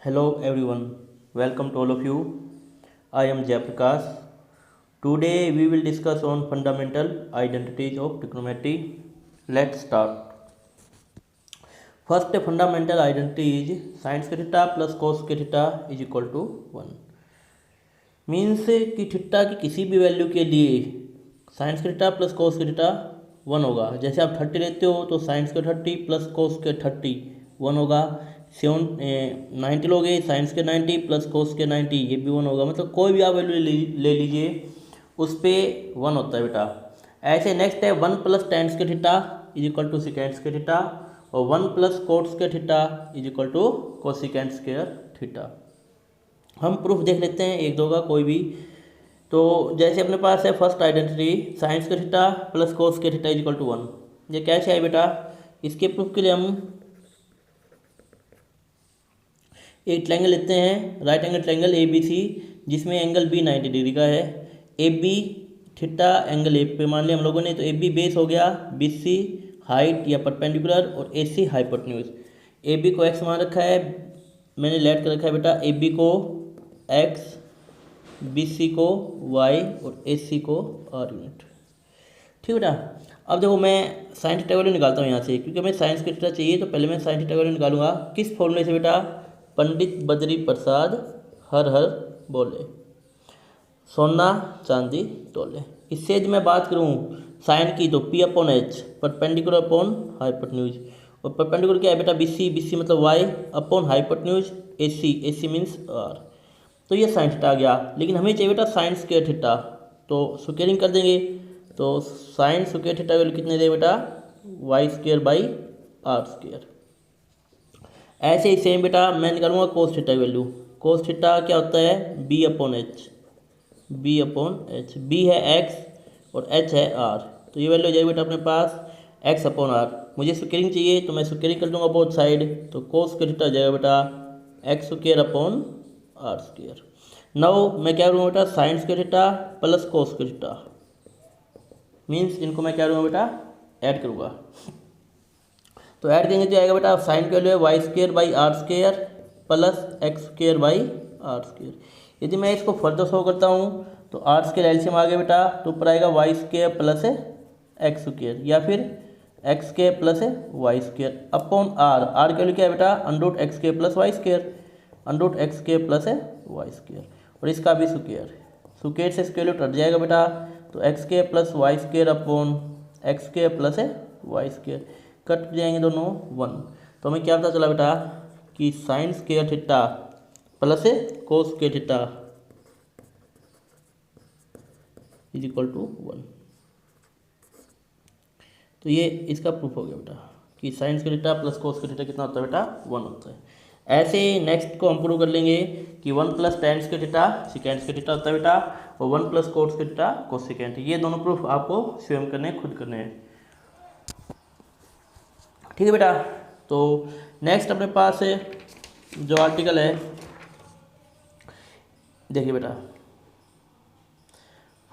Hello everyone, welcome to all of you. I am Jayaprakash. Today we will discuss on fundamental identities of trigonometry. Let's start. First fundamental identity is sin square theta plus cos square theta is equal to 1. Means कि theta की किसी भी value के लिए sin square theta plus cos square theta 1 होगा। जैसे आप 30 लेते हो तो sin square 30 plus cos square 30 1 होगा। 90 लोगे sin square 90 plus cos square 90 ये भी 1 होगा। मतलब कोई भी आप वैल्यू ले लीजिए उस पर 1 होता है बेटा। ऐसे नेक्स्ट है 1 plus tan square theta is equal to secant square theta और 1 plus cot square theta is equal to cosecant square theta. हम प्रूफ देख लेते हैं एक दो का कोई भी। तो जैसे अपने पास है first identity sine square theta plus cos square theta is equal to 1। ये कैसे है बेटा? इसके प्रूफ के लिए हम एक ट्रायंगल लेते हैं, right angle triangle A B C, जिसमें एंगल बी 90 डिग्री का है। A B theta angle A पे मान लिया हम लोगों ने, तो ए बी बेस हो गया, बी सी हाइट या परपेंडिकुलर और ए सी हाइपोटेन्यूज। ए बी को एक्स मान रखा है, मैंने लेट कर रखा है बेटा। ए बी को एक्स, बी सी को वाई और ए सी को आर यूनिट। ठीक बेटा। अब देखो मैं साइन थीटा वैल्यू निकालता हूँ यहाँ से, क्योंकि हमें साइन स्क्वायर थीटा चाहिए तो पहले मैं साइन थीटा वैल्यू निकालूंगा। किस फॉर्मूले से बेटा? पंडित बद्री प्रसाद हर हर बोले, सोना चांदी तोले। इससे यदि मैं बात करूँ साइन की तो P upon H perpendicular upon hypotenuse, और परपेंडिकुलर क्या है बेटा? बी सी मतलब Y upon hypotenuse A C means R. तो ये साइन थीटा आ गया, लेकिन हमें चाहिए बेटा साइन स्क्वायर थीटा, तो स्क्वेयरिंग कर देंगे। तो साइन स्क्वायर थीटा वैल्यू कितने दे बेटा? Y square by R square. ऐसे ही सेम बेटा मैं निकालूंगा cos theta value. Cos theta क्या होता है? B upon H, B upon H. B है एक्स और एच है आर, तो ये वैल्यू हो जाएगी बेटा अपने पास एक्स अपॉन आर। मुझे स्क्वेयरिंग चाहिए तो मैं स्क्वेयरिंग कर दूंगा बोथ साइड, तो कोस स्क्वायर थीटा हो जाएगा बेटा X square upon R square. Now मैं क्या करूँगा बेटा? Sine square theta plus cos square theta, means इनको मैं क्या करूँगा बेटा? ऐड करूँगा। तो ऐड करेंगे तो आएगा बेटा साइन की वैल्यू है Y square by R square plus X square by R square. यदि मैं इसको फर्दर शो करता हूँ तो आर स्क्वायर एलसीएम आ गया बेटा, तो ऊपर आएगा Y square plus X square या फिर X square plus Y square upon R. R की वैल्यू क्या है बेटा? Under root X square plus Y square, under root X square plus Y square, और इसका भी स्क्वायर। स्क्वायर से स्क्वायर रूट हट जाएगा बेटा, तो X square plus Y square upon X square plus Y square, cut जाएंगे दोनों 1। तो हमें क्या पता चला बेटा कि sine square theta plus cos square theta is equal to 1। तो ये इसका प्रूफ हो गया बेटा कि sine square theta plus cos square theta कितना होता है बेटा? 1 होता है। ऐसे नेक्स्ट को हम प्रूव कर लेंगे कि 1 plus tan square theta secant square theta होता है बेटा, और 1 plus cot square theta cosecant. ये दोनों प्रूफ आपको स्वयं करने, खुद करने हैं। ठीक है बेटा। तो नेक्स्ट अपने पास जो आर्टिकल है, देखिए बेटा,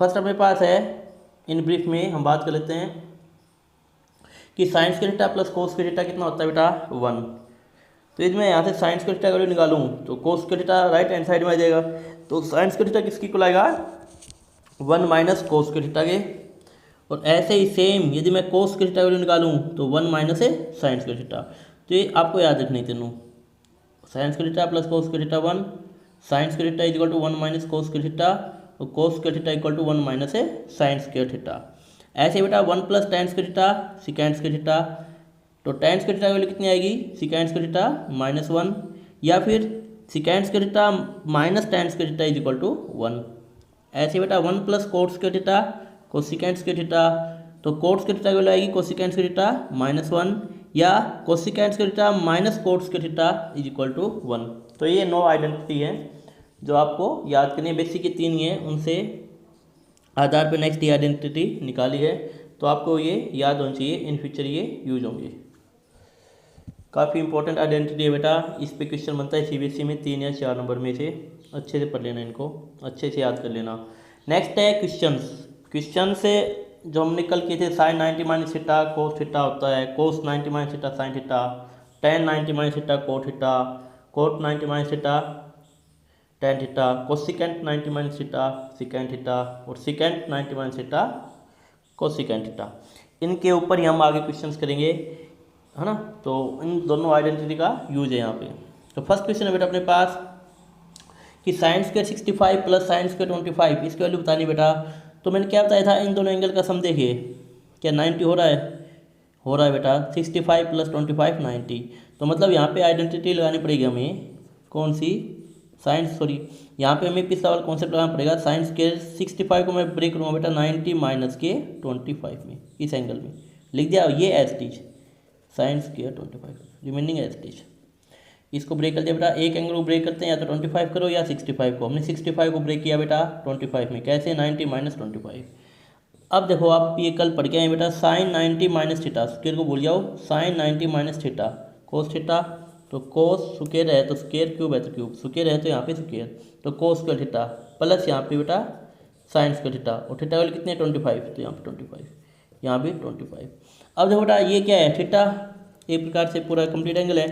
फर्स्ट अपने पास है, इन ब्रीफ में हम बात कर लेते हैं कि sine square theta plus cos square theta कितना होता है बेटा? 1। तो यदि मैं यहाँ से साइन स्क्वायर थीटा का वैल्यू निकालूँ तो cos square theta right hand side में आ जाएगा, तो साइन स्क्वायर थीटा किसकी को लाएगा? 1 माइनस कोस स्क्वायर थीटा के। और ऐसे ही सेम यदि मैं कोस स्क्वायर थीटा का वैल्यू निकालूँ तो 1 माइनस साइन स्क्वायर थीटा। तो ये आपको याद रखनी तीनों, sine square theta plus cos square theta 1, sine square theta equal to 1 minus cos square theta, और cos square theta equal to 1 minus sine square theta. ऐसे बेटा 1 plus tan square theta secant square theta, तो tan square theta value कितनी आएगी? secant square theta -1, या फिर secant square theta minus tan square theta is equal to 1। ऐसे बेटा 1 plus cot square theta cosecant square theta, तो cot square theta की value आएगी कोसिकेंट स्क्वायर थीटा -1, या cosecant square theta minus cot square theta is equal to 1। तो ये 9 identity है जो आपको याद करनी है। बेसिक की 3 ही है, उनसे आधार पे नेक्स्ट ये आइडेंटिटी निकाली है, तो आपको ये याद होनी चाहिए, इन फ्यूचर ये यूज होंगे। काफ़ी इंपॉर्टेंट आइडेंटिटी है बेटा, इस पे क्वेश्चन बनता है सीबीएसई में 3 या 4 नंबर में से। अच्छे से पढ़ लेना, इनको अच्छे से याद कर लेना। नेक्स्ट है क्वेश्चन से जो हमने कल किए थे, sine 90 minus theta cos theta होता है, cos 90 minus theta sine theta, tan 90 minus theta cot theta, cot 90 minus theta tan theta, cosecant 90 minus theta secant theta, और secant 90 minus theta cosecant theta. इनके ऊपर ही हम आगे क्वेश्चंस करेंगे, है ना। तो इन दोनों आइडेंटिटी का यूज है यहाँ पे। तो फर्स्ट क्वेश्चन है बेटा अपने पास कि sine square 65 plus sine square 25, इसकी वैल्यू बतानी बेटा। तो मैंने क्या बताया था, इन दोनों एंगल का सम देखिए, क्या 90 हो रहा है बेटा। 65 प्लस 25 90। तो मतलब यहाँ पे आइडेंटिटी लगानी पड़ेगी हमें, कौन सी, यहाँ पे हमें पिछला वाला कॉन्सेप्ट लगाना पड़ेगा। साइन स्क्वायर 65 को मैं ब्रेक करूँगा बेटा 90 माइनस के 25 में, इस एंगल में लिख दिया ये as it is sine square 25 remaining as it is. इसको ब्रेक कर दिया बेटा, एक एंगल को ब्रेक करते हैं, या तो 25 करो या 65 को। हमने 65 को ब्रेक किया बेटा 25 में, कैसे 90 माइनस 25। अब देखो आप ये कल पढ़ के आए बेटा, साइन 90 माइनस थीटा, स्क्वायर को भूल जाओ, sine 90 minus theta cos theta, तो कोस स्क्वायर है तो स्क्वायर, क्यूब है तो क्यूब, स्क्वायर है तो यहाँ पे स्क्वायर, तो कोस स्क्वायर थीटा प्लस यहाँ पे बेटा साइन स्क्वायर थीटा, और थीटा वाले कितने 25, तो यहाँ पे 25, यहाँ भी 25। अब देखो बेटा ये क्या है, थीटा एक प्रकार से पूरा कंप्लीट एंगल है,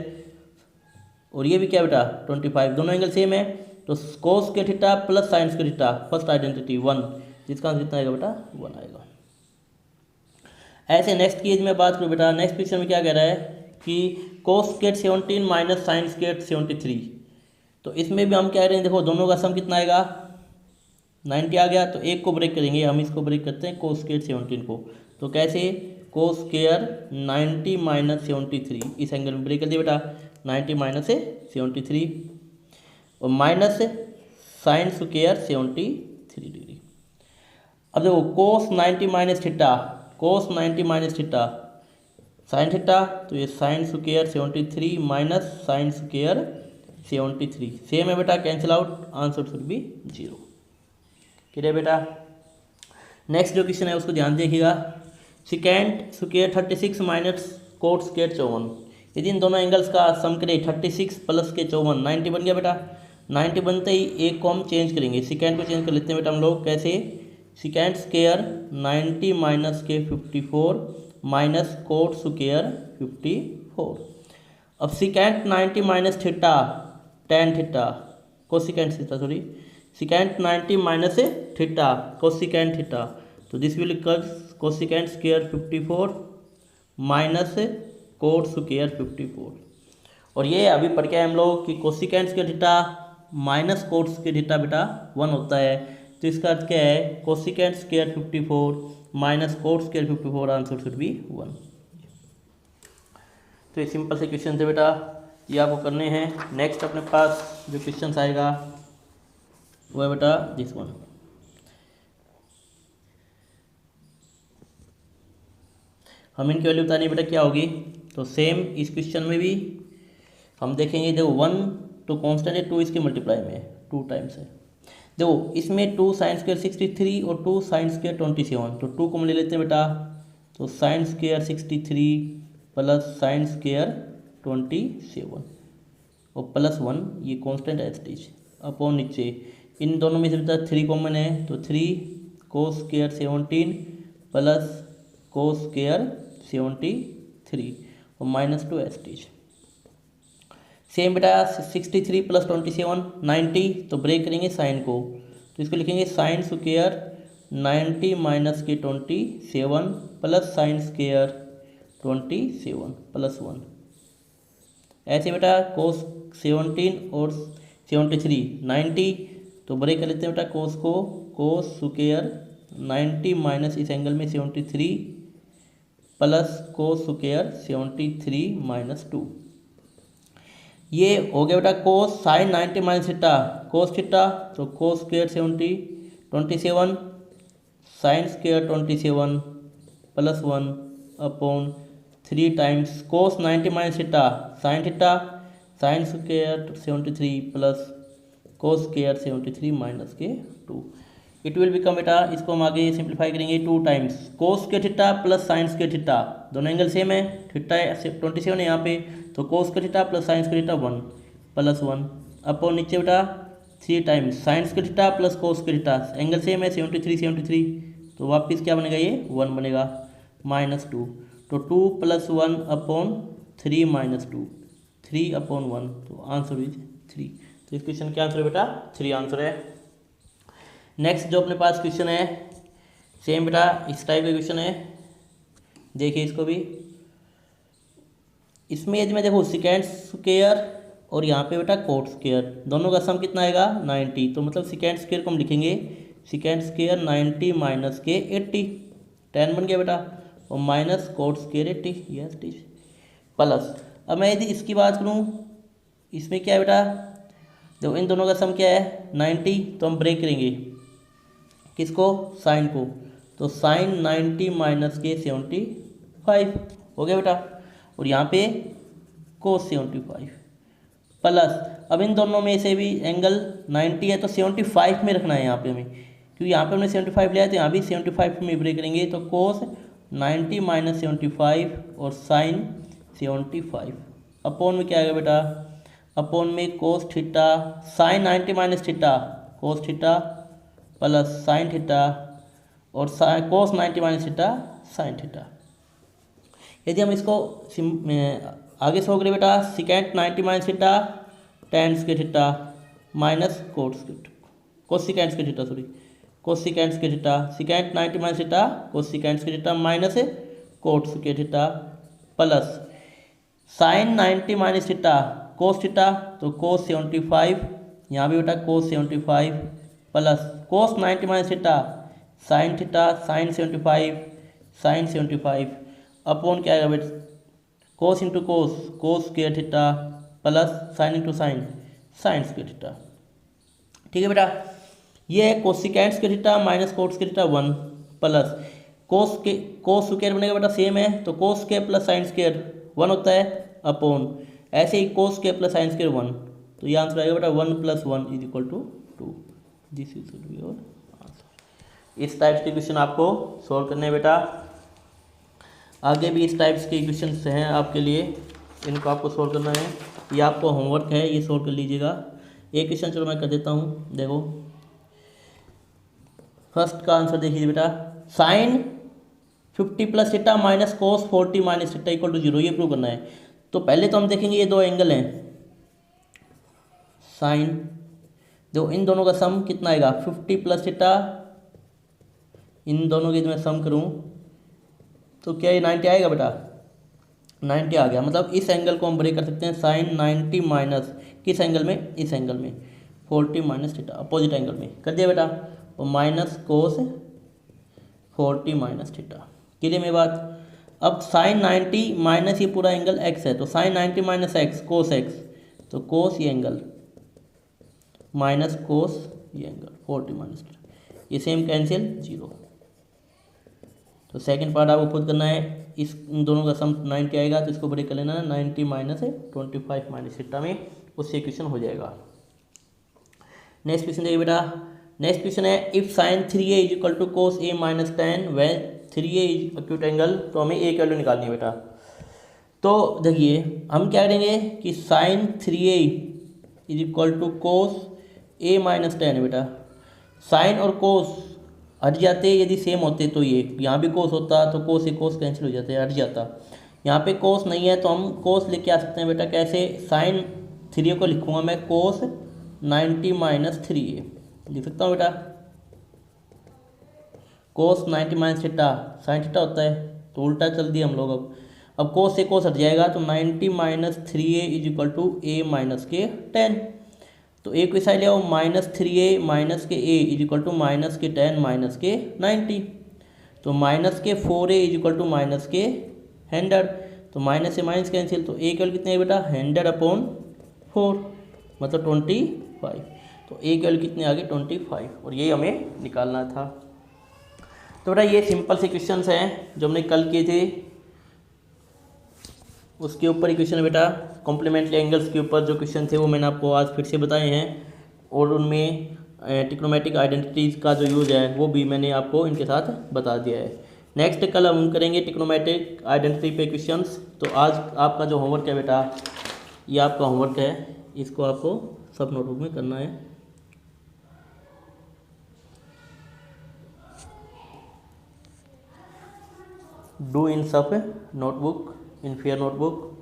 और ये भी क्या बेटा 25, दोनों एंगल सेम है। तो cos square theta plus sine square theta, first identity 1, जिसका आंसर कितना आएगा बेटा 1 आएगा। ऐसे नेक्स्ट की मैं बात करूँ बेटा, नेक्स्ट पिक्चर में क्या कह रहा है कि cos square 17 minus sine square 73। तो इसमें भी हम क्या कह रहे हैं, देखो दोनों का सम कितना आएगा 90 आ गया, तो एक को ब्रेक करेंगे, हम इसको ब्रेक करते हैं कोस स्क्वायर 17 को। तो कैसे, कोस स्क्वायर 90 माइनस 73, इस एंगल में ब्रेक कर दिया बेटा 90 माइनस 73, और माइनस साइन स्क्वायर 73 डिग्री। अब देखो कोस 90 माइनस थीटा, कोस 90 माइनस थीटा साइन थीटा, तो ये sign square 73 minus sine square 73 same है बेटा, cancel out, answer should be 0। Clear बेटा। नेक्स्ट जो क्वेश्चन है उसको ध्यान देखिएगा, secant square 36 minus cot square 54। यदि इन दोनों एंगल्स का सम करें 36 प्लस के 54, 90 बन गया बेटा। 90 बनते ही एक को हम चेंज करेंगे, सिकेंट को चेंज कर लेते हैं बेटा हम लोग, कैसे, सिकेंट स्क्वायर 90 माइनस के 54 माइनस कोट स्क्वायर 54। अब secant 90 minus theta tan theta cosecant theta, sorry secant 90 minus theta cosecant theta, तो this will equal cosecant square 54 minus cot square 54। और ये अभी पढ़ के आए हम लोग कि cosecant square theta minus cot square theta बेटा 1 होता है। तो इसका अर्थ क्या है, cosecant square 54 minus cot square 54, answer should be 1। तो ये सिंपल से क्वेश्चन थे बेटा, ये आपको करने हैं। नेक्स्ट अपने पास जो क्वेश्चन आएगा वो है बेटा दिस वन। हम इनकी वैल्यू बतानी बेटा क्या होगी, तो सेम इस क्वेश्चन में भी हम देखेंगे, देखो 1 तो कॉन्स्टेंट है, 2 इसके मल्टीप्लाई में है, 2 टाइम्स है। देखो इसमें 2 साइन स्क्वायर 63 और 2 साइन स्क्वायर 27, तो 2 को हम ले लेते हैं बेटा, तो sine square 63 plus sine square 27 और प्लस 1, ये कॉन्स्टेंट है स्टेज अपॉन नीचे, इन दोनों में से बेटा 3 कॉमन है, तो 3 cos square 17 plus cos square 73 और माइनस 2 एस्टेज। सेम बेटा 63 प्लस 27 90, तो ब्रेक करेंगे साइन को, तो इसको लिखेंगे साइन स्क्वायर 90 माइनस के 27 प्लस साइन स्क्वायर 27 प्लस 1। ऐसे बेटा कोस 17 और 73 90, तो ब्रेक कर लेते हैं बेटा कोस को, कोस स्क्वायर 90 माइनस इस एंगल में 73 प्लस कोस स्क्वायर 73 माइनस 2। ये हो गया बेटा cos sine 90 minus theta cos theta, तो cos square 27 sine square 27 plus 1 upon 3 times cos 90 minus theta sine square 73 plus cos square 73 minus के 2। इट विल बिकम बेटा, इसको हम आगे सिंप्लीफाई करेंगे 2 टाइम्स कोस square theta plus sine square theta, दोनों angle same है, theta 27 है यहाँ पे, तो cos square theta plus sine square theta 1 plus 1 upon नीचे बेटा 3 times sign square theta plus cos square theta, angle same है 73, तो वापस क्या बनेगा, ये 1 बनेगा माइनस 2, तो 2 प्लस 1 अपॉन 3 माइनस 2, 3/1, तो आंसर इज 3। तो इस क्वेश्चन का आंसर है बेटा 3 आंसर है। नेक्स्ट जो अपने पास क्वेश्चन है सेम बेटा इस टाइप का क्वेश्चन है, देखिए इसको भी। इसमें यदि मैं देखो सेकेंड स्क्वायर और यहाँ पे बेटा कोट स्क्वायर, दोनों का सम कितना आएगा 90। तो मतलब सेकेंड स्क्वायर को हम लिखेंगे सेकेंड स्क्वायर 90 माइनस के 80, 10 बन गया बेटा, और minus cot square 80, yes plus. अब मैं यदि इसकी बात करूँ, इसमें क्या है बेटा, देखो इन दोनों का सम क्या है 90, तो हम ब्रेक करेंगे किसको, साइन को, तो साइन 90 माइनस के 75 हो गया बेटा, और यहाँ पे कोस 75 प्लस। अब इन दोनों में से भी एंगल 90 है तो 75 में रखना है यहाँ पे हमें, क्योंकि यहाँ पे हमने 75 लिया है तो यहाँ भी 75 में ब्रेक करेंगे, तो कोस 90 माइनस 75 और साइन 75 अपोन में क्या आएगा बेटा, अपोन में cos theta sine 90 minus theta cos theta plus sine theta और कोस 90 माइनस थीटा साइन थीटा। यदि हम इसको आगे सो करें बेटा, secant 90 minus theta ten square theta minus cosecant square theta sorry cosecant square theta, secant 90 minus theta cosecant square theta minus cot square theta plus sign 90 minus theta cos theta, तो कोस 75, यहाँ भी बेटा कोस 75 plus cos 90 minus theta sine 75 sine 75 upon क्या आएगा बेटा, cos into cos square theta plus sine into sine square theta. ठीक है बेटा, ये है cosecant square theta minus cot square theta 1 plus cos square बनेगा बेटा सेम है, तो cos square plus sine square 1 होता है अपॉन, ऐसे ही cos square plus sine square 1, तो ये आंसर आएगा बेटा 1 + 1 = 2। This is your answer. इस टाइप के क्वेश्चन आपको सॉल्व करने हैं बेटा, आगे भी इस टाइप्स के क्वेश्चन हैं आपके लिए, इनको आपको सॉल्व करना है, ये आपको होमवर्क है, ये सॉल्व कर लीजिएगा। एक क्वेश्चन चलो मैं कर देता हूँ, देखो फर्स्ट का आंसर देखिए बेटा, sine 50 + theta minus cos 40 minus theta = 0, ये प्रूव करना है। तो पहले तो हम देखेंगे ये दो एंगल हैं, साइन देखो इन दोनों का सम कितना आएगा 50 + थीटा, इन दोनों की मैं सम करूँ तो क्या ये 90 आएगा बेटा, 90 आ गया। मतलब इस एंगल को हम ब्रेक कर सकते हैं, साइन 90 माइनस किस एंगल में, इस एंगल में 40 माइनस थीटा अपोजिट एंगल में कर दिया बेटा, और minus cos 40 minus theta. Clear मेरी बात। अब साइन 90 माइनस ये पूरा एंगल x है, तो साइन 90 माइनस एक्स कोस x, तो कोस ये एंगल माइनस कोस ये एंगल 40 माइनस थीटा, ये सेम कैंसिल 0। तो सेकंड पार्ट आपको खुद करना है, इस इन दोनों का सम 90 आएगा तो इसको ब्रेक कर लेना है 90 माइनस 25 माइनस थीटा में, उससे क्वेश्चन हो जाएगा। नेक्स्ट क्वेश्चन देखिए बेटा, नेक्स्ट क्वेश्चन है if sine 3a = cos a - 10 when 3a is acute angle, तो हमें a की वैल्यू निकालनी है बेटा। तो देखिए हम क्या करेंगे कि साइन 3a = cos a - 10 है बेटा, साइन और कोस हट जाते हैं यदि सेम होते, तो ये यहाँ भी कोस होता तो कोस से कोस कैंसिल हो जाते हैं, हट जाता। यहाँ पे कोस नहीं है तो हम कोस लेके आ सकते हैं बेटा, कैसे, साइन 3a को लिखूँगा मैं कोस 90 माइनस 3a लिख सकता हूँ बेटा, कोस 90 माइनस थीटा साइन थीटा होता है, तो उल्टा चल दिया हम लोग। अब कोस से कोस हट जाएगा तो 90 माइनस 3a = a माइनस के 10, तो एक को साइड ले आओ माइनस 3a माइनस के a = माइनस के 10 माइनस के 90, तो माइनस के 4a = माइनस के 100, तो माइनस से माइनस कैंसिल, तो a की वैल्यू कितनी है बेटा 100/4 मतलब 25, तो a की वैल्यू कितनी आ गई 25, और ये हमें निकालना था। तो बेटा ये सिंपल से क्वेश्चंस हैं जो हमने कल किए थे, उसके ऊपर ही क्वेश्चन है बेटा, कॉम्प्लीमेंट्री एंगल्स के ऊपर जो क्वेश्चन थे वो मैंने आपको आज फिर से बताए हैं, और उनमें ट्रिग्नोमेट्रिक आइडेंटिटीज़ का जो यूज है वो भी मैंने आपको इनके साथ बता दिया है। नेक्स्ट कल हम करेंगे ट्रिग्नोमेट्रिक आइडेंटिटी पे क्वेश्चंस। तो आज आपका जो होमवर्क है बेटा, ये आपका होमवर्क है, इसको आपको सब नोटबुक में करना है। डू इन सब नोटबुक इन फेयर नोटबुक।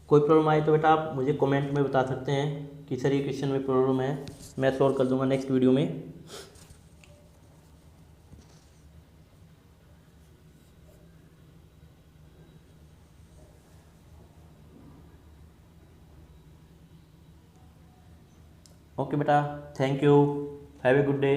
कोई प्रॉब्लम आए तो बेटा आप मुझे कमेंट में बता सकते हैं कि सर ये क्वेश्चन में प्रॉब्लम है, मैं सॉल्व कर दूंगा नेक्स्ट वीडियो में। ओके बेटा, thank you, have a good day.